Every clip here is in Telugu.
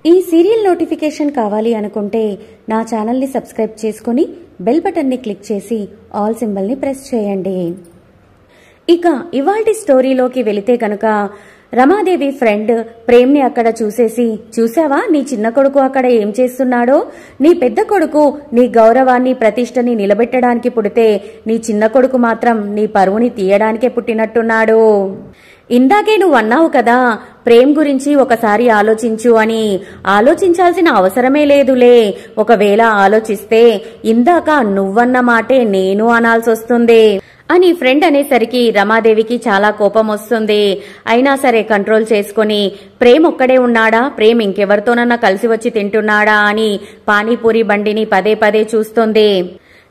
ఈ సీరియల్ నోటిఫికేషన్ కావాలి అనుకుంటే నా ఛానల్ని సబ్స్క్రైబ్ చేసుకుని బెల్ బటన్ని క్లిక్ చేసి ఆల్ సింబల్ని ప్రెస్ చేయండి. ఇక ఇవాల్టి స్టోరీలోకి వెళితే గనుక రమాదేవి ఫ్రెండ్ ప్రేమ్ని అక్కడ చూసేసి, చూసావా నీ చిన్న కొడుకు అక్కడ ఏం చేస్తున్నాడో? నీ పెద్ద కొడుకు నీ గౌరవాన్ని ప్రతిష్టని నిలబెట్టడానికి పుడితే నీ చిన్న కొడుకు మాత్రం నీ పరువుని తీయడానికే పుట్టినట్టున్నాడు. ఇందాకే నువ్వు అన్నావు కదా ప్రేమ్ గురించి ఒకసారి ఆలోచించు అని. ఆలోచించాల్సిన అవసరమే లేదులే. ఒకవేళ ఆలోచిస్తే ఇందాక నువ్వన్న మాటే నేను అనాల్సి వస్తుంది అని ఫ్రెండ్ అనేసరికి రమాదేవికి చాలా కోపం వస్తుంది. అయినా సరే కంట్రోల్ చేసుకుని ప్రేమ్ ఒక్కడే ఉన్నాడా, ప్రేమ్ ఇంకెవరితోనన్నా కలిసి వచ్చి తింటున్నాడా అని పానీపూరి బండిని పదే పదే చూస్తుంది.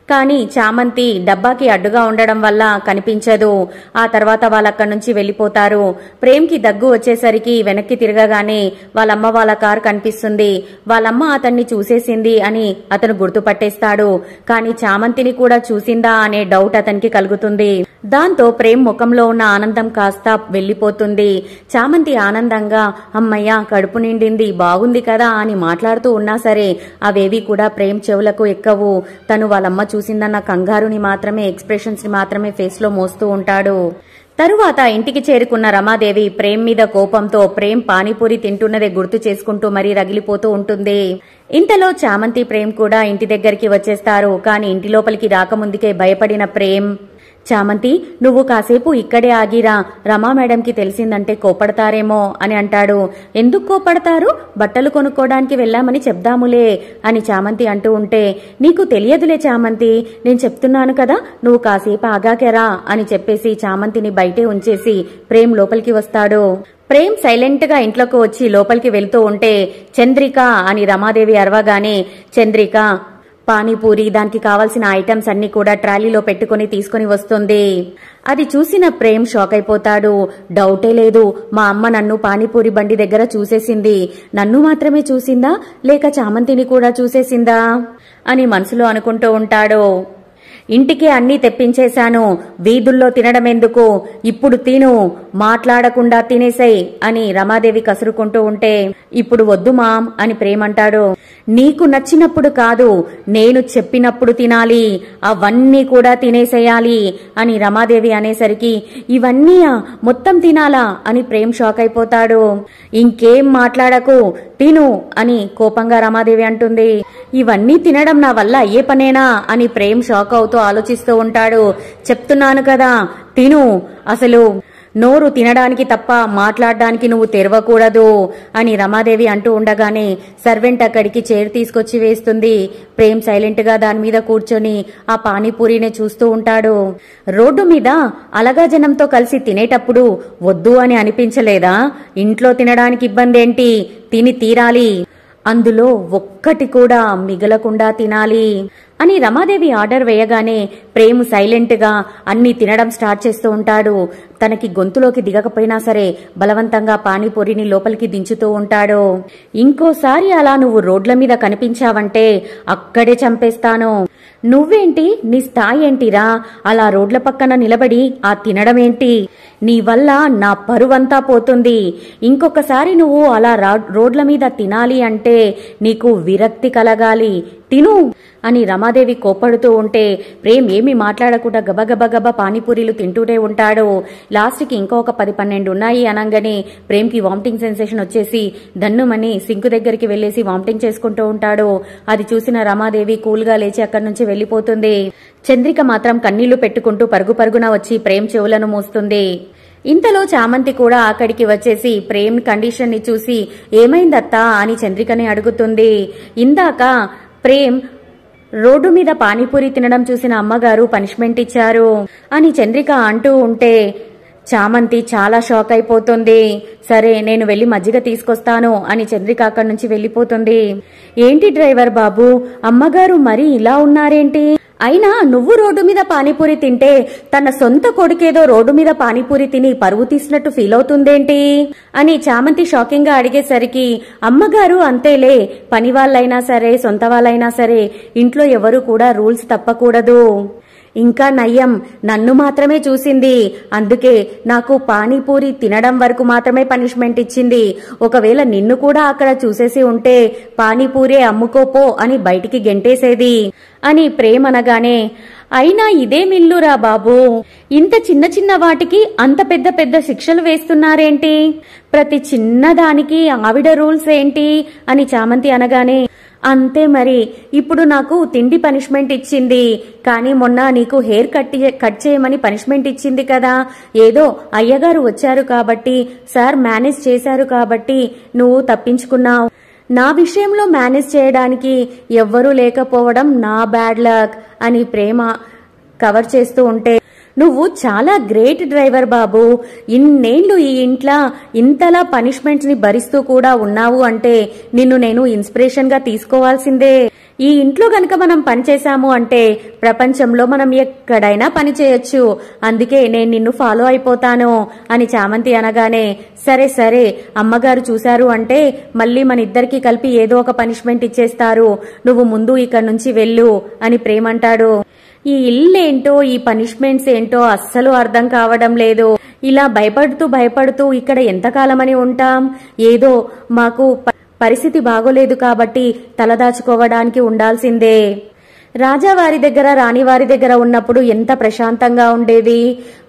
కానీ చామంతి డబ్బాకి అడ్డుగా ఉండడం వల్ల కనిపించదు. ఆ తర్వాత వాళ్ళక్కడి నుంచి వెళ్లిపోతారు. ప్రేమ్కి దగ్గు వచ్చేసరికి వెనక్కి తిరగగానే వాళ్ళమ్మ వాళ్ళ కారు కనిపిస్తుంది. వాళ్ళమ్మ అతన్ని చూసేసింది అని అతను గుర్తుపట్టేస్తాడు. కానీ చామంతిని కూడా చూసిందా అనే డౌట్ అతనికి కలుగుతుంది. దాంతో ప్రేమ్ ముఖంలో ఉన్న ఆనందం కాస్త వెళ్లిపోతుంది. చామంతి ఆనందంగా అమ్మయ్య కడుపు నిండింది బాగుంది కదా అని మాట్లాడుతూ ఉన్నా సరే అవేవి కూడా ప్రేమ్ చెవులకు ఎక్కవు. తను వాళ్ళమ్మ చూసిందన్న కంగారుని మాత్రమే, ఎక్స్ప్రెషన్స్ ని మాత్రమే ఫేస్ లో మోస్తూ ఉంటాడు. తరువాత ఇంటికి చేరుకున్న రమాదేవి ప్రేమ్ మీద కోపంతో ప్రేమ్ పానీపూరి తింటున్నదే గుర్తు చేసుకుంటూ మరీ రగిలిపోతూ ఉంటుంది. ఇంతలో చామంతి ప్రేమ్ కూడా ఇంటి దగ్గరికి వచ్చేస్తారు. కానీ ఇంటి లోపలికి రాకముందుకే భయపడిన ప్రేమ్, చామంతి నువ్వు కాసేపు ఇక్కడే ఆగిరా, రమా మేడంకి తెలిసిందంటే కోపడతారేమో అని అంటాడు. ఎందుకు కోపడతారు? బట్టలు కొనుక్కోవడానికి వెళ్లామని చెప్దాములే అని చామంతి అంటూ ఉంటే, నీకు తెలియదులే చామంతి, నేను చెప్తున్నాను కదా, నువ్వు కాసేపు ఆగాకెరా అని చెప్పేసి చామంతిని బయటే ఉంచేసి ప్రేమ్ లోపలికి వస్తాడు. ప్రేమ్ సైలెంట్ గా ఇంట్లోకి వచ్చి లోపలికి వెళ్తూ ఉంటే చంద్రిక అని రమాదేవి అరవగానే చంద్రిక పానీపూరి దానికి కావాల్సిన ఐటమ్స్ అన్ని కూడా ట్రాలీలో పెట్టుకుని తీసుకుని వస్తుంది. అది చూసిన ప్రేమ్ షాక్ అయిపోతాడు. డౌటే లేదు, మా అమ్మ నన్ను పానీపూరి బండి దగ్గర చూసేసింది. నన్ను మాత్రమే చూసిందా లేక చామంతిని కూడా చూసేసిందా అని మనసులో అనుకుంటూ ఉంటాడు. ఇంటికి అన్నీ తెప్పించేశాను, వీధుల్లో తినడమెందుకు, ఇప్పుడు తిను, మాట్లాడకుండా తినేసేయ్ అని రమాదేవి కసురుకుంటూ ఉంటే, ఇప్పుడు వద్దు మామ్ అని ప్రేమంటాడు. నీకు నచ్చినప్పుడు కాదు, నేను చెప్పినప్పుడు తినాలి, అవన్నీ కూడా తినేసేయాలి అని రమాదేవి అనేసరికి, ఇవన్నీ మొత్తం తినాలా అని ప్రేమ్ షాక్ అయిపోతాడు. ఇంకేం మాట్లాడకు, తిను అని కోపంగా రమాదేవి అంటుంది. ఇవన్నీ తినడం నా వల్ల అయ్యే పనేనా అని ప్రేమ్ షాక్ అవుతూ ఆలోచిస్తూ ఉంటాడు. చెప్తున్నాను కదా తిను, అసలు నోరు తినడానికి తప్ప మాట్లాడడానికి నువ్వు తెరవకూడదు అని రమాదేవి అంటూ ఉండగానే సర్వెంట్ అక్కడికి చైర్ తీసుకొచ్చి వేస్తుంది. ప్రేమ్ సైలెంట్ గా దాని మీద కూర్చొని ఆ పానీపూరినే చూస్తూ ఉంటాడు. రోడ్డు మీద అలగా జనంతో కలిసి తినేటప్పుడు వద్దు అని అనిపించలేదా? ఇంట్లో తినడానికి ఇబ్బంది ఏంటి, తిని తీరాలి, అందులో ఒక్కటి కూడా మిగలకుండా తినాలి అని రమాదేవి ఆర్డర్ వేయగానే ప్రేమ్ సైలెంట్ గా అన్ని తినడం స్టార్ట్ చేస్తూ ఉంటాడు. తనకి గొంతులోకి దిగకపోయినా సరే బలవంతంగా పానీపూరిని లోపలికి దించుతూ ఉంటాడు. ఇంకోసారి అలా నువ్వు రోడ్ల మీద కనిపించావంటే అక్కడే చంపేస్తాను. నువ్వేంటి, నీ స్థాయి ఏంటిరా, అలా రోడ్ల పక్కన నిలబడి ఆ తినడం ఏంటి? నీ వల్ల నా పరువంతా పోతుంది. ఇంకొకసారి నువ్వు అలా రోడ్ల మీద తినాలి అంటే నీకు విరక్తి కలగాలి, తిను అని రమాదేవి కోప్పడుతూ ఉంటే ప్రేమ్ ఏమీ మాట్లాడకుండా గబగబ పానీపూరీలు తింటూనే ఉంటాడు. లాస్ట్కి ఇంకొక 10-12 ఉన్నాయి అనగానే ప్రేమ్కి వామిటింగ్ సెన్సేషన్ వచ్చేసి దన్నుమని సింకు దగ్గరికి వెళ్లేసి వామిటింగ్ చేసుకుంటూ ఉంటాడు. అది చూసిన రమాదేవి కూల్గా లేచి అక్కడి నుంచి వెళ్లిపోతుంది. చంద్రిక మాత్రం కన్నీళ్లు పెట్టుకుంటూ పరుగు పరుగున వచ్చి ప్రేమ్ చెవులను మూస్తుంది. ఇంతలో చామంతి కూడా అక్కడికి వచ్చేసి ప్రేమ్ కండిషన్ ని చూసి ఏమైందత్తా అని చంద్రికని అడుగుతుంది. ఇందాక ప్రేమ్ రోడ్డు మీద పానీపూరి తినడం చూసిన అమ్మగారు పనిష్మెంట్ ఇచ్చారు అని చంద్రిక అంటూ ఉంటే చామంతి చాలా షాక్ అయిపోతుంది. సరే నేను వెళ్లి మజ్జిగ తీసుకొస్తాను అని చంద్రిక అక్కడి నుంచి వెళ్లిపోతుంది. ఏంటి డ్రైవర్ బాబు, అమ్మగారు మరి ఇలా ఉన్నారేంటి? అయినా నువ్వు రోడ్డు మీద పానీపూరి తింటే తన సొంత కొడుకేదో రోడ్డు మీద పానీపూరి తిని పరువు తీసినట్టు ఫీల్ అవుతుందేంటి అని చామంతి షాకింగ్ గా అడిగేసరికి, అమ్మగారు అంతేలే, పని వాళ్ళైనా సరే సొంత వాళ్ళైనా సరే ఇంట్లో ఎవరు కూడా రూల్స్ తప్పకూడదు. ఇంకా నయ్యం నన్ను మాత్రమే చూసింది. అందుకే నాకు పానీపూరి తినడం వరకు మాత్రమే పనిష్మెంట్ ఇచ్చింది. ఒకవేళ నిన్ను కూడా అక్కడ చూసేసి ఉంటే పానీపూరే అమ్ముకోపో అని బయటికి గెంటేసేది అని ప్రేమ్ అనగానే, అయినా ఇదేమిల్లురా బాబు, ఇంత చిన్న చిన్న వాటికి అంత పెద్ద పెద్ద శిక్షలు వేస్తున్నారేంటి? ప్రతి చిన్నదానికి ఆవిడ రూల్స్ ఏంటి అని చామంతి అనగానే, అంతే మరి, ఇప్పుడు నాకు తిండి పనిష్మెంట్ ఇచ్చింది, కానీ మొన్న నీకు హెయిర్ కట్ చేయమని పనిష్మెంట్ ఇచ్చింది కదా. ఏదో అయ్యగారు వచ్చారు కాబట్టి, సార్ మేనేజ్ చేశారు కాబట్టి నువ్వు తప్పించుకున్నావు. నా విషయంలో మేనేజ్ చేయడానికి ఎవ్వరూ లేకపోవడం నా బ్యాడ్ లక్ అని ప్రేమ కవర్ చేస్తూ ఉంటే, నువ్వు చాలా గ్రేట్ డ్రైవర్ బాబు. ఇన్నేళ్లు ఈ ఇంట్లో ఇంతలా పనిష్మెంట్స్ ని భరిస్తూ కూడా ఉన్నావు అంటే నిన్ను నేను ఇన్స్పిరేషన్ గా తీసుకోవాల్సిందే. ఈ ఇంట్లో గనక మనం పనిచేశాము అంటే ప్రపంచంలో మనం ఎక్కడైనా పని చేయొచ్చు. అందుకే నేను నిన్ను ఫాలో అయిపోతాను అని చామంతి అనగానే, సరే సరే, అమ్మగారు చూశారు అంటే మళ్ళీ మన ఇద్దరికి కలిపి ఏదో ఒక పనిష్మెంట్ ఇచ్చేస్తారు. నువ్వు ముందు ఇక్కడి నుంచి వెళ్ళు అని ప్రేమంటాడు. ఈ ఇల్లేంటో ఈ పనిష్మెంట్స్ ఏంటో అస్సలు అర్థం కావడం లేదు. ఇలా భయపడుతూ ఇక్కడ ఎంతకాలమని ఉంటాం? ఏదో మాకు పరిస్థితి బాగోలేదు కాబట్టి తలదాచుకోవడానికి ఉండాల్సిందే. రాజావారి దగ్గర రాణివారి దగ్గర ఉన్నప్పుడు ఎంత ప్రశాంతంగా ఉండేది.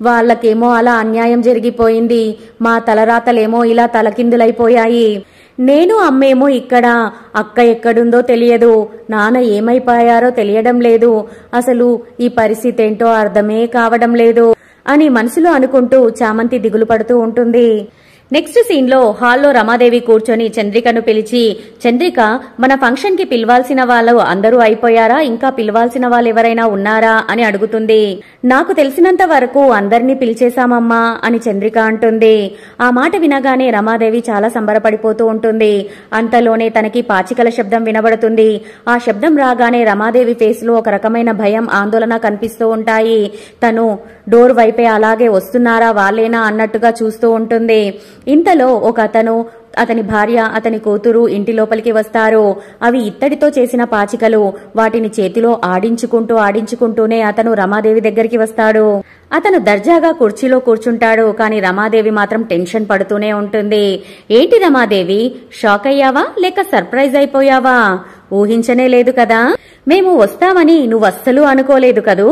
వాళ్ళకేమో అలా అన్యాయం జరిగిపోయింది, మా తలరాతలేమో ఇలా తలకిందులైపోయాయి. నేను అమ్మేమో ఇక్కడ, అక్క ఎక్కడుందో తెలియదు, నాన్న ఏమైపోయారో తెలియడం లేదు. అసలు ఈ పరిస్థితి ఏంటో అర్థమే కావడం లేదు అని మనసులో అనుకుంటూ చామంతి దిగులు పడుతూ ఉంటుంది. నెక్స్ట్ సీన్ లో హాల్లో రమాదేవి కూర్చొని చంద్రికను పిలిచి, చంద్రిక, మన ఫంక్షన్ కి పిలవాల్సిన వాళ్ళు అందరూ అయిపోయారా, ఇంకా పిలవాల్సిన వాళ్ళు ఎవరైనా ఉన్నారా అని అడుగుతుంది. నాకు తెలిసినంత వరకు అందరినీ పిలిచేశామమ్మా అని చంద్రిక అంటుంది. ఆ మాట వినగానే రమాదేవి చాలా సంబరపడిపోతూ ఉంటుంది. అంతలోనే తనకి పాచికల శబ్దం వినబడుతుంది. ఆ శబ్దం రాగానే రమాదేవి ఫేస్ లో ఒక రకమైన భయం, ఆందోళన కనిపిస్తూ ఉంటాయి. తను డోర్ వైపే అలాగే వస్తున్నారా వాళ్ళేనా అన్నట్టుగా చూస్తూ ఉంటుంది. ఇంతలో ఒక అతను, అతని భార్య, అతని కూతురు ఇంటి లోపలికి వస్తారు. అవి ఇత్తడితో చేసిన పాచికలు. వాటిని చేతిలో ఆడించుకుంటూనే అతను రమాదేవి దగ్గరికి వస్తాడు. అతను దర్జాగా కుర్చీలో కూర్చుంటాడు. కాని రమాదేవి మాత్రం టెన్షన్ పడుతూనే ఉంటుంది. ఏంటి రమాదేవి, షాక్ అయ్యావా లేక సర్ప్రైజ్ అయిపోయావా? ఊహించనే లేదు కదా. మేము వస్తామని నువ్వస్సలు అనుకోలేదు కదూ.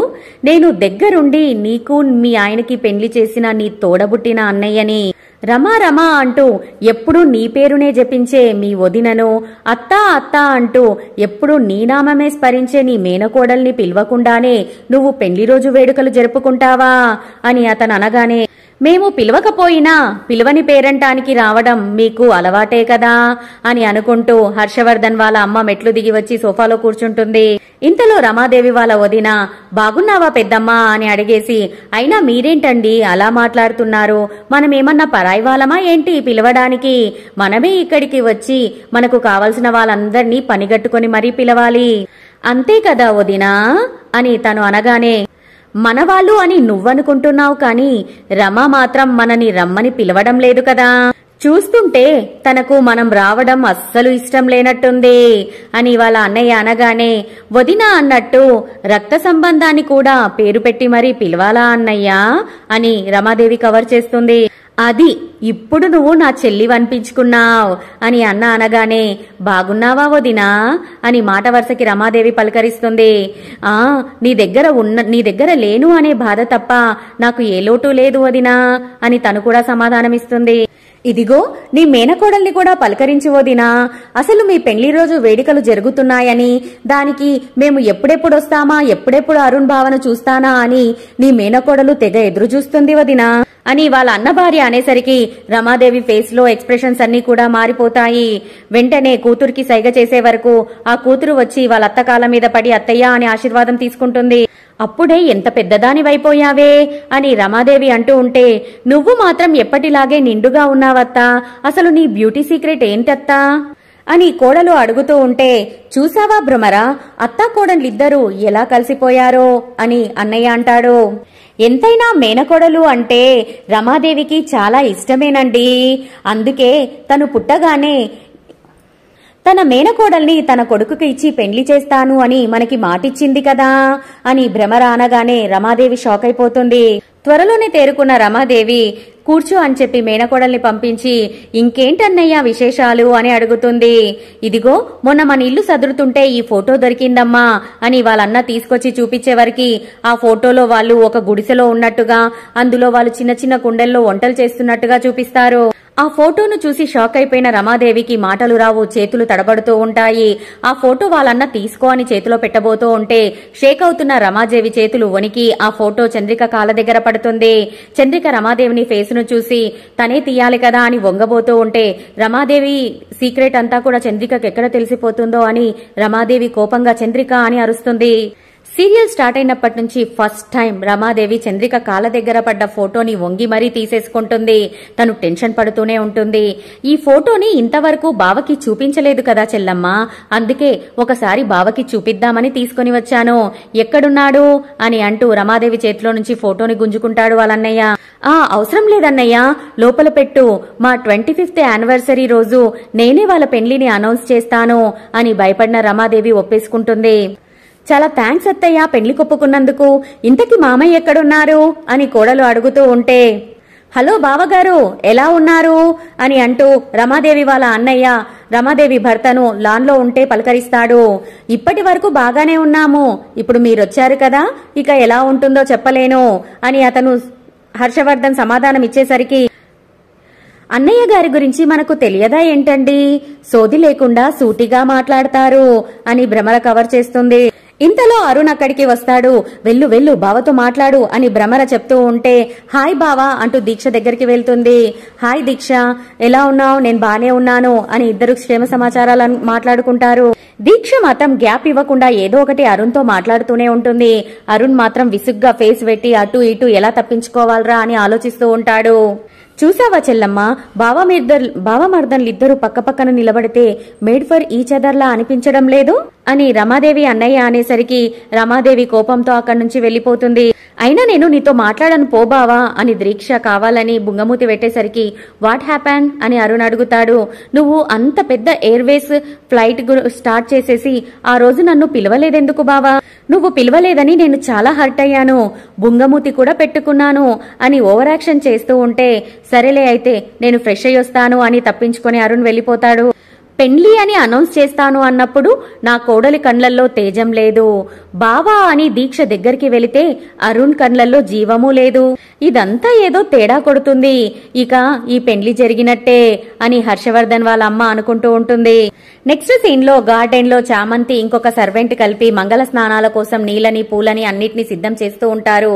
నేను దగ్గరుండి నీకు మీ ఆయనకి పెండ్లి చేసిన నీ తోడబుట్టిన అన్నయ్యని. రమా రమా అంటూ ఎప్పుడూ నీ పేరునే జపించే మీ వదినను, అత్తా అత్తా అంటూ ఎప్పుడూ నీ నామమే స్మరించే నీ మేనకోడల్ని పిలవకుండానే నువ్వు పెండ్లి రోజు వేడుకలు జరుపుకుంటావా అని అతను అనగానే, మేము పిలవకపోయినా పిలవని పేరంటానికి రావడం మీకు అలవాటే కదా అని అనుకుంటూ హర్షవర్ధన్ వాళ్ళ అమ్మ మెట్లు దిగి వచ్చి సోఫాలో కూర్చుంటుంది. ఇంతలో రమాదేవి వాళ్ళ వదిన, బాగున్నావా పెద్దమ్మా అని అడిగేసి, అయినా మీరేంటండి అలా మాట్లాడుతున్నారు? మనమేమన్నా పరాయి వాళ్ళమా ఏంటి పిలవడానికి? మనమే ఇక్కడికి వచ్చి మనకు కావలసిన వాళ్ళందర్నీ పనిగట్టుకుని మరీ పిలవాలి. అంతే కదా వదినా అని తను అనగానే, మనవాళ్ళు అని నువ్వనుకుంటున్నావు కాని రమ మాత్రం మనని రమ్మని పిలవడం లేదు కదా. చూస్తుంటే తనకు మనం రావడం అస్సలు ఇష్టం లేనట్టుంది అని వాళ్ళ అన్నయ్య అనగానే, వదిన అన్నట్టు రక్త సంబంధాన్ని కూడా పేరు పెట్టి మరీ పిలవాలా అన్నయ్య అని రమాదేవి కవర్ చేస్తుంది. అది ఇప్పుడు నువ్వు నా చెల్లివనిపించుకున్నావు అని అన్న అనగానే, బాగున్నావా వదినా అని మాట వరుసకి రమాదేవి పలకరిస్తుంది. నీ దగ్గర లేను అనే బాధ తప్ప నాకు ఏ లోటు లేదు వదినా అని తను కూడా సమాధానమిస్తుంది. ఇదిగో నీ మేనకోడల్ని కూడా పలకరించి వదినా, అసలు మీ పెళ్లి రోజు వేడుకలు జరుగుతున్నాయని, దానికి మేము ఎప్పుడెప్పుడొస్తామా, ఎప్పుడెప్పుడు అరుణ్ భావన చూస్తానా అని నీ మేనకోడలు తెగ ఎదురు చూస్తుంది వదినా అని వాళ్ళ అన్న భార్య అనేసరికి రమాదేవి ఫేస్ లో ఎక్స్ప్రెషన్స్ అన్ని కూడా మారిపోతాయి. వెంటనే కూతురికి సైగ చేసే వరకు ఆ కూతురు వచ్చి వాళ్ళ అత్త కాళ్ళ మీద పడి అత్తయ్య అని ఆశీర్వాదం తీసుకుంటుంది. అప్పుడే ఎంత పెద్దదానివైపోయావే అని రమాదేవి అంటూ ఉంటే, నువ్వు మాత్రం ఎప్పటిలాగే నిండుగా ఉన్నావత్తా, అసలు నీ బ్యూటీ సీక్రెట్ ఏంటత్తా అని కోడలు అడుగుతూ ఉంటే, చూసావా భ్రమరా, అత్తా కోడలిద్దరూ ఎలా కలిసిపోయారో అని అన్నయ్య అంటాడు. ఎంతైనా మేనకోడలు అంటే రమాదేవికి చాలా ఇష్టమేనండి. అందుకే తను పుట్టగానే తన మేనకోడల్ని తన కొడుకుకి ఇచ్చి పెండ్లి చేస్తాను అని మనకి మాటిచ్చింది కదా అని భ్రమర అనగానే రమాదేవి షాక్ అయిపోతుంది. త్వరలోనే తేరుకున్న రమాదేవి కూర్చో అని చెప్పి మేనకోడల్ని పంపించి ఇంకేంటన్నయ్యా విశేషాలు అని అడుగుతుంది. ఇదిగో మొన్న మన ఇల్లు సదురుతుంటే ఈ ఫోటో దొరికిందమ్మా అని వాళ్ళన్న తీసుకొచ్చి చూపించేవరికి ఆ ఫోటోలో వాళ్ళు ఒక గుడిసెలో ఉన్నట్టుగా, అందులో వాళ్ళు చిన్న చిన్న కుండల్లో వంటలు చేస్తున్నట్టుగా చూపిస్తారు. ఆ ఫోటోను చూసి షాక్ అయిపోయిన రమాదేవికి మాటలు రావు, చేతులు తడబడుతూ ఉంటాయి. ఆ ఫోటో వాళ్ళన్న తీసుకో అని చేతిలో పెట్టబోతూ ఉంటే షేక్ అవుతున్న రమాదేవి చేతులు వణికి ఆ ఫోటో చంద్రిక కాళ్ళ దగ్గర పడుతుంది. చంద్రిక రమాదేవిని ఫేసును చూసి తనే తీయాలి కదా అని వంగబోతూ ఉంటే రమాదేవి సీక్రెట్ అంతా కూడా చంద్రికకి ఎక్కడ తెలిసిపోతుందో అని రమాదేవి కోపంగా చంద్రిక అని అరుస్తుంది. సీరియల్ స్టార్ట్ అయినప్పటి నుంచి ఫస్ట్ టైం రమాదేవి చంద్రిక కాళ్ళ దగ్గర పడ్డ ఫోటోని వంగి మరీ తీసేసుకుంటుంది. తను టెన్షన్ పడుతూనే ఉంటుంది. ఈ ఫోటోని ఇంతవరకు బావకి చూపించలేదు కదా చెల్లమ్మ, అందుకే ఒకసారి బావకి చూపిద్దామని తీసుకుని వచ్చాను, ఎక్కడున్నాడు అని అంటూ రమాదేవి చేతిలో నుంచి ఫోటోని గుంజుకుంటాడు వాళ్ళన్నయ్య. అవసరం లేదన్నయ్య, లోపల పెట్టు, మా 25th యానివర్సరీ రోజు నేనే వాళ్ళ పెండ్లిని అనౌన్స్ చేస్తాను అని భయపడిన రమాదేవి ఒప్పేసుకుంటుంది. చాలా థ్యాంక్స్ అత్తయ్య పెండ్లి కొప్పుకున్నందుకు, ఇంతకీ మామయ్య ఎక్కడున్నారు అని కోడలు అడుగుతూ ఉంటే హలో బావగారు ఎలా ఉన్నారు అని అంటూ రమాదేవి వాళ్ళ అన్నయ్య రమాదేవి భర్తను లాన్లో ఉంటే పలకరిస్తాడు. ఇప్పటి వరకు బాగానే ఉన్నాము, ఇప్పుడు మీరొచ్చారు కదా ఇక ఎలా ఉంటుందో చెప్పలేను అని అతను హర్షవర్ధన్ సమాధానం ఇచ్చేసరికి అన్నయ్య గారి గురించి మనకు తెలియదా ఏంటండి, సోది లేకుండా సూటిగా మాట్లాడతారు అని భ్రమర కవర్ చేస్తుంది. ఇంతలో అరుణ్ అక్కడికి వస్తాడు. వెళ్ళు వెళ్ళు బావతో మాట్లాడు అని భ్రమర చెప్తూ ఉంటే హాయ్ బావా అంటూ దీక్ష దగ్గరికి వెళ్తుంది. హాయ్ దీక్ష ఎలా ఉన్నావు, నేను బానే ఉన్నాను అని ఇద్దరు క్షేమ సమాచారాలను మాట్లాడుకుంటారు. దీక్ష మాత్రం గ్యాప్ ఇవ్వకుండా ఏదో ఒకటి అరుణ్తో మాట్లాడుతూనే ఉంటుంది. అరుణ్ మాత్రం విసుగ్గా ఫేస్ పెట్టి అటు ఇటు ఎలా తప్పించుకోవాలరా అని ఆలోచిస్తూ ఉంటాడు. చూసావా చెల్లమ్మ, బావమర్దన్లిద్దరూ పక్కపక్కన నిలబడితే మేడ్ ఫర్ ఈచ్ అదర్లా అనిపించడం లేదు అని రమాదేవి అన్నయ్య అనేసరికి రమాదేవి కోపంతో అక్కడి నుంచి వెళ్లిపోతుంది. అయినా నేను నీతో మాట్లాడను పోబావా అని దీక్ష కావాలని బుంగమూతి పెట్టేసరికి వాట్ హ్యాపెన్ అని అరుణ్ అడుగుతాడు. నువ్వు అంత పెద్ద ఎయిర్వేస్ ఫ్లైట్ స్టార్ట్ చేసేసి ఆ రోజు నన్ను పిలవలేదెందుకు బావా, నువ్వు పిలవలేదని నేను చాలా హర్ట్ అయ్యాను, బుంగమూతి కూడా పెట్టుకున్నాను అని ఓవర్ యాక్షన్ చేస్తూ ఉంటే సరేలే అయితే నేను ఫ్రెష్ అయ్యి వస్తాను అని తప్పించుకొని అరుణ్ వెళ్లిపోతాడు. పెండ్లి అని అనౌన్స్ చేస్తాను అన్నప్పుడు నా కోడలి కండ్లల్లో తేజం లేదు, బావా అని దీక్ష దగ్గరికి వెళితే అరుణ్ కండ్లల్లో జీవమూ లేదు, ఇదంతా ఏదో తేడా కొడుతుంది, ఇక ఈ పెండ్లి జరిగినట్టే అని హర్షవర్ధన్ వాళ్ళ అమ్మ అనుకుంటూ ఉంటుంది. నెక్స్ట్ సీన్ లో గార్డెన్ లో చామంతి ఇంకొక సర్వెంట్ కలిపి మంగళ స్నానాల కోసం నీళ్ళని పూలని అన్నిటినీ సిద్ధం చేస్తూ ఉంటారు.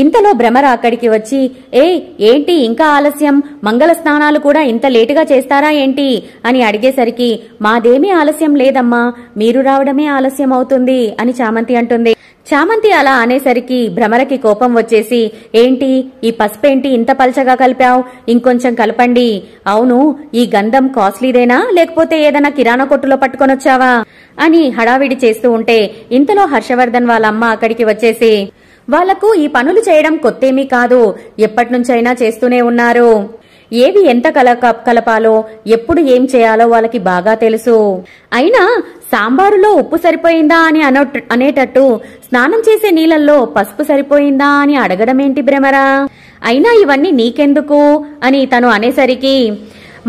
ఇంతలో భ్రమర అక్కడికి వచ్చి ఏంటి ఇంకా ఆలస్యం, మంగళ స్నానాలు కూడా ఇంత లేటుగా చేస్తారా ఏంటి అని అడిగేసరికి మాదేమీ ఆలస్యం లేదమ్మా, మీరు రావడమే ఆలస్యం అవుతుంది అని చామంతి అంటుంది. చామంతి అలా అనేసరికి భ్రమరకి కోపం వచ్చేసి ఏంటి ఈ పసుపేంటి ఇంత పల్చగా కలిపావు, ఇంకొంచెం కలపండి, అవును ఈ గంధం కాస్ట్లీదేనా లేకపోతే ఏదైనా కిరాణా కొట్టులో పట్టుకొనొచ్చావా అని హడావిడి చేస్తూ ఉంటే ఇంతలో హర్షవర్ధన్ వాళ్ళ అమ్మ అక్కడికి వచ్చేసి వాళ్లకు ఈ పనులు చేయడం కొత్తేమీ కాదు, ఎప్పటినుంచైనా చేస్తూనే ఉన్నారు, ఏవి ఎంత కలపాలో ఎప్పుడు ఏం చేయాలో వాళ్ళకి బాగా తెలుసు, అయినా సాంబారులో ఉప్పు సరిపోయిందా అని అనేటట్టు స్నానం చేసే నీళ్ళల్లో పసుపు సరిపోయిందా అని అడగడమేంటి భ్రమరా, అయినా ఇవన్నీ నీకెందుకు అని తను అనేసరికి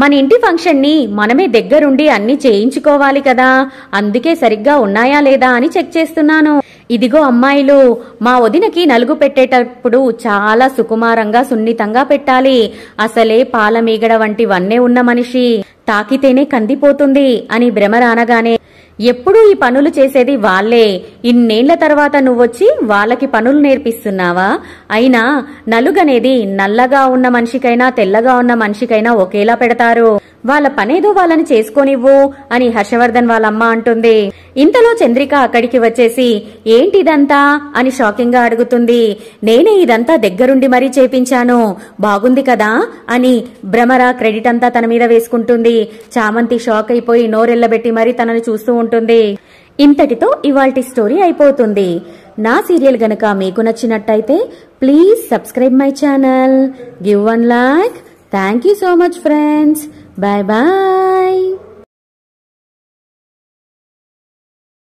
మన ఇంటి ఫంక్షన్ ని మనమే దగ్గరుండి అన్ని చేయించుకోవాలి కదా, అందుకే సరిగ్గా ఉన్నాయా లేదా అని చెక్ చేస్తున్నాను. ఇదిగో అమ్మాయిలు, మా వదినకి నలుగు పెట్టేటప్పుడు చాలా సుకుమారంగా సున్నితంగా పెట్టాలి, అసలే పాలమీగడ వంటి వన్నే ఉన్న మనిషి, తాకితేనే కందిపోతుంది అని భ్రమర అనగానే ఎప్పుడూ ఈ పనులు చేసేది వాళ్లే, ఇన్నేళ్ల తర్వాత నువ్వొచ్చి వాళ్ళకి పనులు నేర్పిస్తున్నావా, అయినా నలుగనేది నల్లగా ఉన్న మనిషికైనా తెల్లగా ఉన్న మనిషికైనా ఒకేలా పెడతారు, వాళ్ళ పనేదో వాళ్ళని చేసుకోనివ్వు అని హర్షవర్ధన్ వాళ్ళమ్మ అంటుంది. ఇంతలో చంద్రిక అక్కడికి వచ్చేసి ఏంటిదంతా అని షాకింగ్ గా అడుగుతుంది. నేనే ఇదంతా దగ్గరుండి మరీ చేపించాను, బాగుంది కదా అని భ్రమర క్రెడిట్ అంతా తన మీద వేసుకుంటుంది. చామంతి షాక్ అయిపోయి నోరెళ్లబెట్టి మరీ తనని చూస్తూ ఉంటుంది. ఇంతటితో ఇవాల్టి స్టోరీ అయిపోతుంది. నా సీరియల్ గనక మీకు నచ్చినట్టయితే please subscribe my channel, give one like. Thank you so much friends. Bye bye.